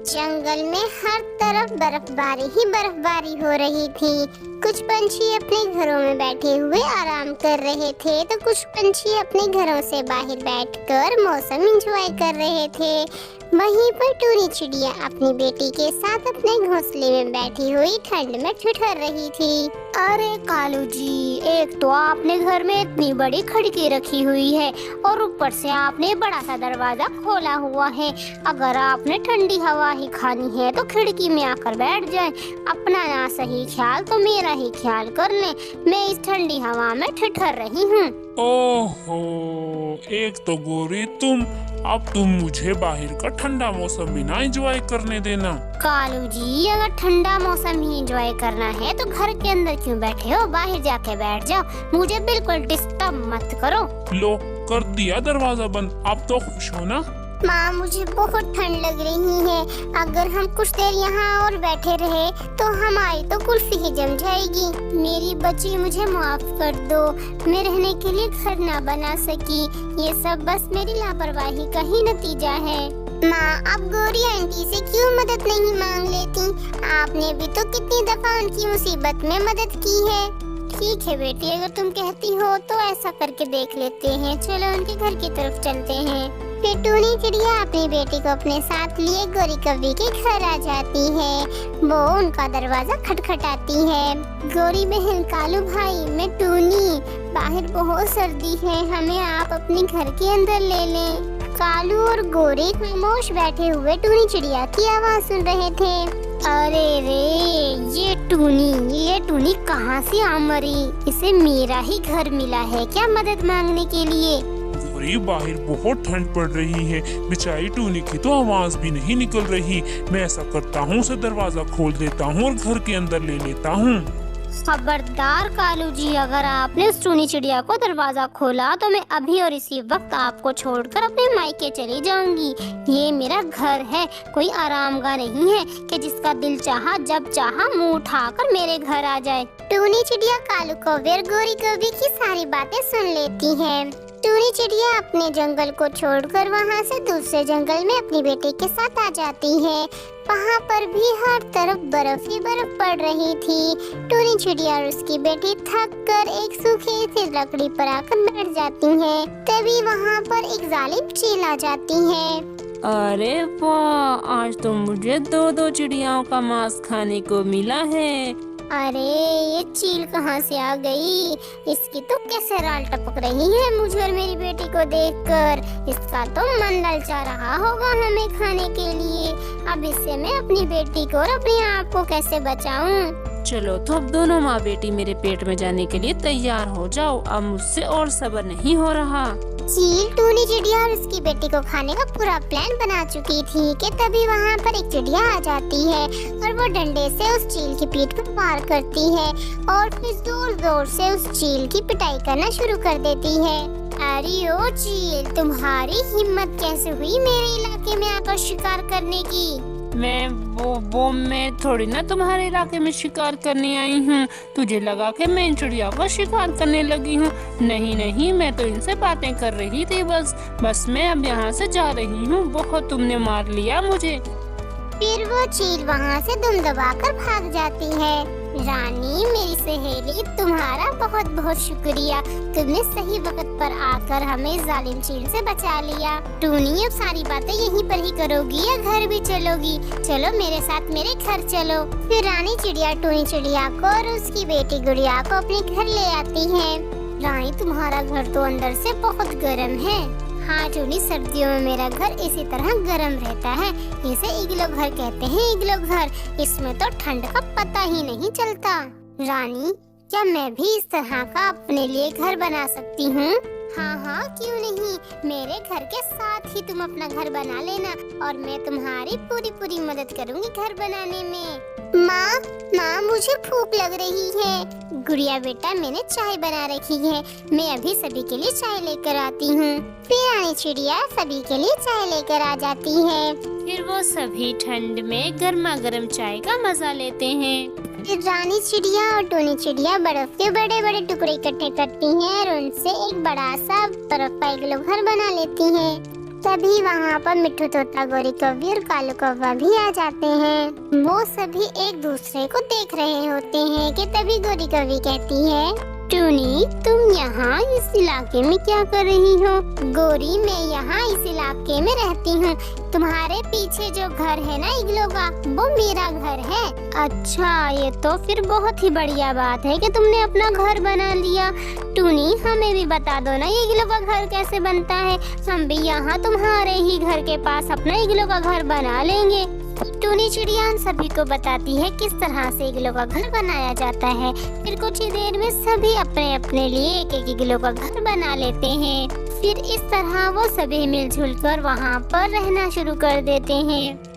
जंगल में हर तरफ बर्फबारी ही बर्फबारी हो रही थी। कुछ पंछी अपने घरों में बैठे हुए आराम कर रहे थे तो कुछ पंछी अपने घरों से बाहर बैठकर मौसम एंजॉय कर रहे थे। वहीं पर टूनी चिड़िया अपनी बेटी के साथ अपने घोंसले में बैठी हुई ठंड में ठिठुर रही थी। अरे कालू जी, एक तो आपने घर में इतनी बड़ी खिड़की रखी हुई है और ऊपर से आपने बड़ा सा दरवाजा खोला हुआ है। अगर आपने ठंडी हवा ही खानी है तो खिड़की में आकर बैठ जाए। अपना ना सही ख्याल तो मेरा ही ख्याल कर ले। मैं इस ठंडी हवा में ठिठुर रही हूँ। ओहो, एक तो गोरी अब तुम मुझे बाहर का ठंडा मौसम भी ना एंजॉय करने देना। कालू जी, अगर ठंडा मौसम ही एंजॉय करना है तो घर के अंदर क्यों बैठे हो? बाहर जाके बैठ जाओ, मुझे बिल्कुल डिस्टर्ब मत करो। लो, कर दिया दरवाजा बंद। अब तो खुश हो ना? माँ, मुझे बहुत ठंड लग रही है। अगर हम कुछ देर यहाँ और बैठे रहे तो हमारी तो कुल्फी ही जम जाएगी। मेरी बच्ची, मुझे माफ कर दो। मैं रहने के लिए घर ना बना सकी। ये सब बस मेरी लापरवाही का ही नतीजा है। माँ, आप गोरी आंटी से क्यों मदद नहीं मांग लेती? आपने भी तो कितनी दफा उनकी मुसीबत में मदद की है। ठीक है बेटी, अगर तुम कहती हो तो ऐसा करके देख लेते हैं। चलो उनके घर की तरफ चलते हैं। फिर टूनी चिड़िया अपनी बेटी को अपने साथ लिए गोरी कौवी के घर आ जाती है। वो उनका दरवाजा खटखटाती है। गोरी बहन, कालू भाई, मैं टूनी, बाहर बहुत सर्दी है, हमें आप अपने घर के अंदर ले लें। कालू और गोरी खामोश बैठे हुए टूनी चिड़िया की आवाज सुन रहे थे। अरे रे, ये टूनी कहाँ से आ मरी? इसे मेरा ही घर मिला है क्या मदद मांगने के लिए? गोरी, बाहर बहुत ठंड पड़ रही है। बेचारी टूनी की तो आवाज भी नहीं निकल रही। मैं ऐसा करता हूँ, उसे दरवाजा खोल देता हूँ और घर के अंदर ले लेता हूँ। खबरदार कालू जी, अगर आपने उस टूनी चिड़िया को दरवाजा खोला तो मैं अभी और इसी वक्त आपको छोड़कर अपने मायके चली जाऊंगी। ये मेरा घर है, कोई आरामगाह नहीं है कि जिसका दिल चाहा जब चाहा मुंह उठाकर मेरे घर आ जाए। टूनी चिड़िया कालू कौवे और गोरी कौवी की सारी बातें सुन लेती है। टूनी चिड़िया अपने जंगल को छोड़कर वहाँ से दूसरे जंगल में अपनी बेटी के साथ आ जाती है। वहाँ पर भी हर तरफ बर्फ ही बर्फ पड़ रही थी। टूनी चिड़िया और उसकी बेटी थक कर एक सूखी सी लकड़ी पर आकर बैठ जाती हैं। तभी वहाँ पर एक जालिम चील आ जाती है। अरे वाह, आज तो मुझे दो चिड़ियाओं का मांस खाने को मिला है। अरे, ये चील कहाँ से आ गई? इसकी तो कैसे राल टपक रही है मुझे और मेरी बेटी को देखकर। इसका तो मन ललचा रहा होगा हमें खाने के लिए। अब इससे मैं अपनी बेटी को और अपने आप को कैसे बचाऊं? चलो तो अब दोनों माँ बेटी मेरे पेट में जाने के लिए तैयार हो जाओ। अब मुझसे और सब्र नहीं हो रहा। चील टूनी चिड़िया और उसकी बेटी को खाने का पूरा प्लान बना चुकी थी कि तभी वहाँ पर एक चिड़िया आ जाती है और वो डंडे से उस चील की पीठ पर वार करती है और फिर जोर जोर से उस चील की पिटाई करना शुरू कर देती है। अरे ओ चील, तुम्हारी हिम्मत कैसे हुई मेरे इलाके में आकर शिकार करने की? मैं थोड़ी ना तुम्हारे इलाके में शिकार करने आई हूँ। तुझे लगा कि मैं इन चिड़िया का शिकार करने लगी हूँ? नहीं, मैं तो इनसे बातें कर रही थी। बस मैं अब यहाँ से जा रही हूँ। बहुत तुमने मार लिया मुझे। फिर वो चील वहाँ से दुम दबाकर भाग जाती है। रानी, मेरी सहेली, तुम्हारा बहुत बहुत शुक्रिया। तुमने सही वक्त पर आकर हमें जालिम चील से बचा लिया। टूनी, अब सारी बातें यहीं पर ही करोगी या घर भी चलोगी? चलो मेरे साथ मेरे घर चलो। फिर रानी चिड़िया टूनी चिड़िया को और उसकी बेटी गुड़िया को अपने घर ले आती है। रानी, तुम्हारा घर तो अंदर से बहुत गर्म है। हाँ टूनी, सर्दियों में मेरा घर इसी तरह गर्म रहता है। इसे इग्लो घर कहते हैं, इग्लो घर। इसमें तो ठंड का पता ही नहीं चलता। रानी, क्या मैं भी इस तरह का अपने लिए घर बना सकती हूँ? हाँ, क्यों नहीं। मेरे घर के साथ ही तुम अपना घर बना लेना और मैं तुम्हारी पूरी मदद करूँगी घर बनाने में। माँ, मुझे भूख लग रही है। गुड़िया बेटा, मैंने चाय बना रखी है, मैं अभी सभी के लिए चाय लेकर आती हूँ। फिर रानी चिड़िया सभी के लिए चाय लेकर आ जाती है। फिर वो सभी ठंड में गर्मा गर्म चाय का मजा लेते हैं। फिर रानी चिड़िया और टूनी चिड़िया बर्फ के बड़े बड़े टुकड़े इकट्ठे करती हैं और उनसे एक बड़ा सा बर्फ का इग्लू घर बना लेती हैं। तभी वहाँ पर मिट्ठू तोता, गोरी कौवी और कालू कौवा भी आ जाते हैं। वो सभी एक दूसरे को देख रहे होते हैं कि तभी गोरी कौवी कहती है, टूनी, तुम यहाँ इस इलाके में क्या कर रही हो? गोरी, मैं यहाँ इस इलाके में रहती हूँ। तुम्हारे पीछे जो घर है ना इग्लो का, वो मेरा घर है। अच्छा, ये तो फिर बहुत ही बढ़िया बात है कि तुमने अपना घर बना लिया। टूनी, हमें भी बता दो ना ये इग्लो का घर कैसे बनता है। हम भी यहाँ तुम्हारे ही घर के पास अपना इग्लो का घर बना लेंगे। टूनी चिड़िया उन सभी को बताती है किस तरह से इग्लो का घर बनाया जाता है। फिर कुछ ही देर में सभी अपने अपने लिए एक एक इग्लो का घर बना लेते हैं। फिर इस तरह वो सभी मिलजुल कर वहाँ पर रहना शुरू कर देते हैं।